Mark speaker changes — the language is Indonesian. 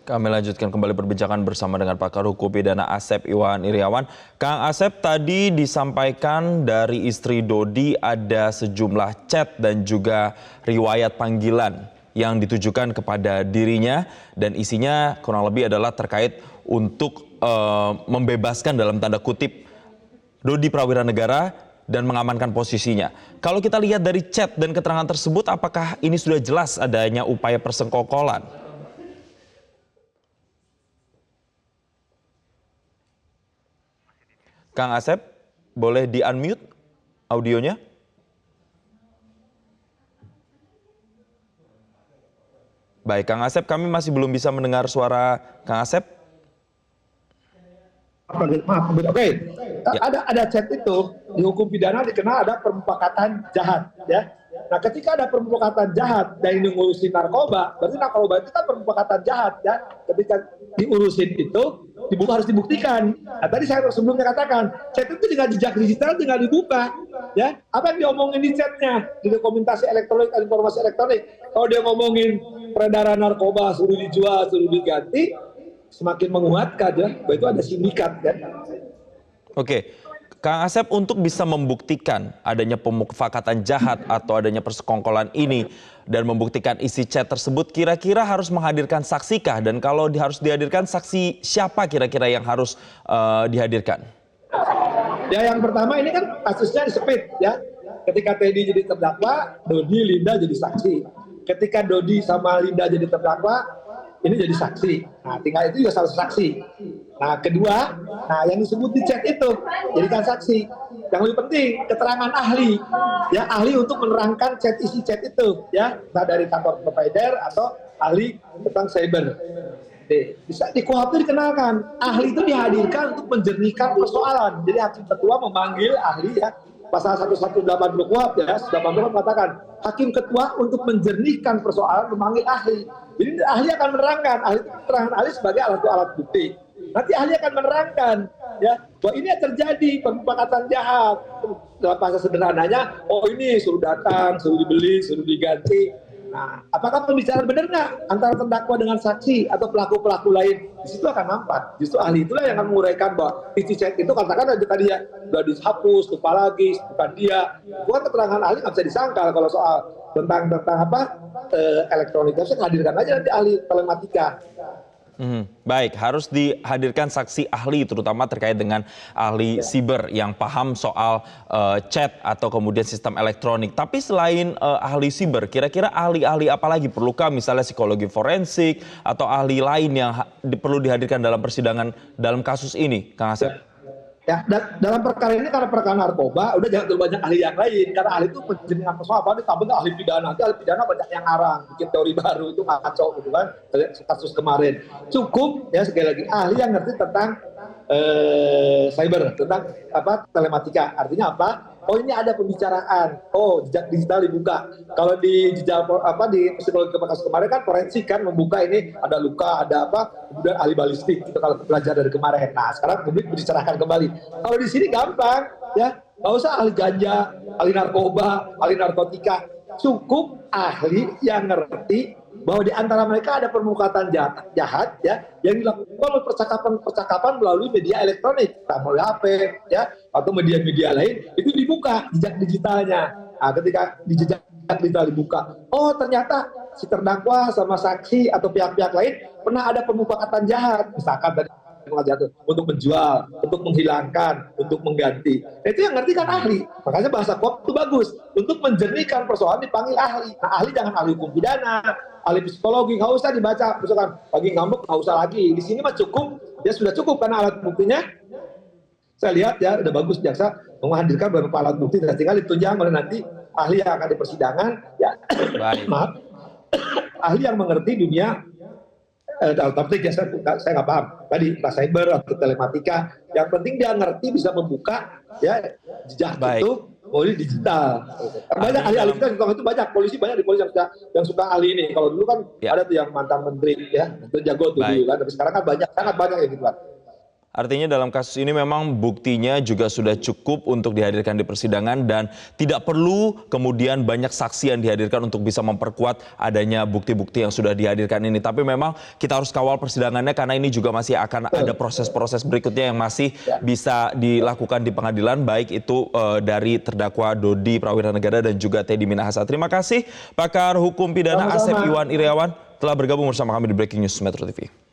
Speaker 1: Kami lanjutkan kembali perbincangan bersama dengan pakar hukum pidana Asep Iwan Iriawan. Kang Asep, tadi disampaikan dari istri Dodi ada sejumlah chat dan juga riwayat panggilan yang ditujukan kepada dirinya dan isinya kurang lebih adalah terkait untuk membebaskan dalam tanda kutip Dodi Prawira Negara dan mengamankan posisinya. Kalau kita lihat dari chat dan keterangan tersebut, apakah ini sudah jelas adanya upaya persengkokolan? Kang Asep, boleh di-unmute audionya? Baik, Kang Asep, kami masih belum bisa mendengar suara Kang Asep.
Speaker 2: Maaf, oke. Ada chat itu di hukum pidana dikenal ada permufakatan jahat, ya. Nah, ketika ada permufakatan jahat dan ini ngurusin narkoba, berarti narkoba itu kan permufakatan jahat, ya. Ketika diurusin itu harus dibuktikan. Nah, tadi saya sebelumnya katakan, chat itu dengan jejak digital tinggal dibuka, ya. Apa yang diomongin di chatnya, di dokumentasi elektronik, informasi elektronik. Kalau dia ngomongin peredaran narkoba suruh dijual, suruh diganti, semakin menguatkan ya, bahwa itu ada sindikat kan.
Speaker 1: Oke, Kang Asep, untuk bisa membuktikan adanya pemufakatan jahat atau adanya persekongkolan ini dan membuktikan isi chat tersebut, kira-kira harus menghadirkan saksikah? Dan kalau harus dihadirkan, saksi siapa kira-kira yang harus dihadirkan?
Speaker 2: Ya, yang pertama ini kan kasusnya disepit ya. Ketika Teddy jadi terdakwa, Dodi, Linda jadi saksi. Ketika Dodi sama Linda jadi terdakwa, ini jadi saksi. Nah, tinggal itu juga salah saksi. Nah, kedua, yang disebut di chat itu jadikan saksi. Yang lebih penting keterangan ahli, ya, ahli untuk menerangkan isi chat itu, ya, entah dari kantor provider atau ahli tentang cyber. Bisa di KUHP itu dikenalkan, ahli itu dihadirkan untuk menjernihkan persoalan. Jadi hakim ketua memanggil ahli, ya, pasal 180 KUHP ya, 80 mengatakan hakim ketua untuk menjernihkan persoalan memanggil ahli. Jadi ahli akan menerangkan, ahli itu keterangan ahli sebagai alat bukti. Nanti ahli akan menerangkan ya bahwa ini terjadi pemufakatan jahat. Dalam bahasa sederhananya, oh ini suruh datang, suruh dibeli, suruh diganti. Nah, apakah pembicaraan benar nggak antara terdakwa dengan saksi atau pelaku-pelaku lain? Di situ akan nampak. Justru ahli itulah yang akan menguraikan bahwa isi chat itu katakan aja tadi ya sudah dihapus, lupa lagi, bukan dia. Bukan keterangan ahli nggak bisa disangkal kalau soal tentang elektronik. Saya hadirkan aja nanti ahli telematika.
Speaker 1: Baik, harus dihadirkan saksi ahli terutama terkait dengan ahli siber yang paham soal chat atau kemudian sistem elektronik. Tapi selain ahli siber, kira-kira ahli-ahli apa lagi? Perlukah misalnya psikologi forensik atau ahli lain yang perlu dihadirkan dalam persidangan dalam kasus ini, Kang Asep?
Speaker 2: Ya, dalam perkara ini karena perkara narkoba, udah jangan terlalu banyak ahli yang lain. Karena ahli itu penjenengan persoalan apa? Ditambah ahli pidana. Nanti ahli pidana banyak yang ngarang, bikin teori baru, itu ngaco gitu kan. Kasus kemarin. Cukup, ya sekali lagi, ahli yang ngerti tentang cyber, tentang telematika. Artinya apa? Oh ini ada pembicaraan. Oh jejak digital dibuka. Kalau di jejak di psikologi kasus kemarin kan forensik kan membuka ini ada luka, ada apa? Kemudian ahli balistik itu kalau belajar dari kemarin. Nah sekarang publik dicerahkan kembali. Kalau di sini gampang ya, nggak usah ahli ganja, ahli narkoba, ahli narkotika. Cukup ahli yang ngerti bahwa di antara mereka ada permufakatan jahat ya yang dilakukan oleh percakapan melalui media elektronik, melalui HP ya atau media-media lain, itu dibuka jejak digitalnya. Nah, ketika di jejak digital dibuka, oh ternyata si terdakwa sama saksi atau pihak-pihak lain pernah ada permufakatan jahat, misalkan tadi untuk menjual, untuk menghilangkan, untuk mengganti. Nah, itu yang ngerti kan ahli. Makanya bahasa KUHP itu bagus. Untuk menjernihkan persoalan dipanggil ahli. Nah, ahli jangan ahli hukum pidana, ahli psikologi, nggak usah dibaca. Misalkan lagi ngambek, nggak usah lagi. Di sini mah cukup, ya sudah cukup karena alat buktinya. Saya lihat ya, udah bagus jaksa menghadirkan beberapa alat bukti dan tinggal ditunjang oleh nanti ahli yang akan di persidangan. Ya, maaf, ahli yang mengerti dunia dalam topik ya saya nggak paham tadi entah cyber atau telematika, yang penting dia ngerti bisa membuka ya jejak itu melalui digital. Banyak ahli-ahli kita itu banyak, polisi banyak di polisi yang suka ahli ini. Kalau dulu kan ada tuh yang mantan menteri ya itu jago tuh dulu kan, tapi sekarang kan banyak, sangat banyak ya gitu kan.
Speaker 1: Artinya dalam kasus ini memang buktinya juga sudah cukup untuk dihadirkan di persidangan dan tidak perlu kemudian banyak saksi yang dihadirkan untuk bisa memperkuat adanya bukti-bukti yang sudah dihadirkan ini. Tapi memang kita harus kawal persidangannya karena ini juga masih akan ada proses-proses berikutnya yang masih bisa dilakukan di pengadilan, baik itu dari terdakwa Dodi Prawira Negara dan juga Teddy Minahasa. Terima kasih pakar hukum pidana Asep Iwan Iryawan telah bergabung bersama kami di Breaking News Metro TV.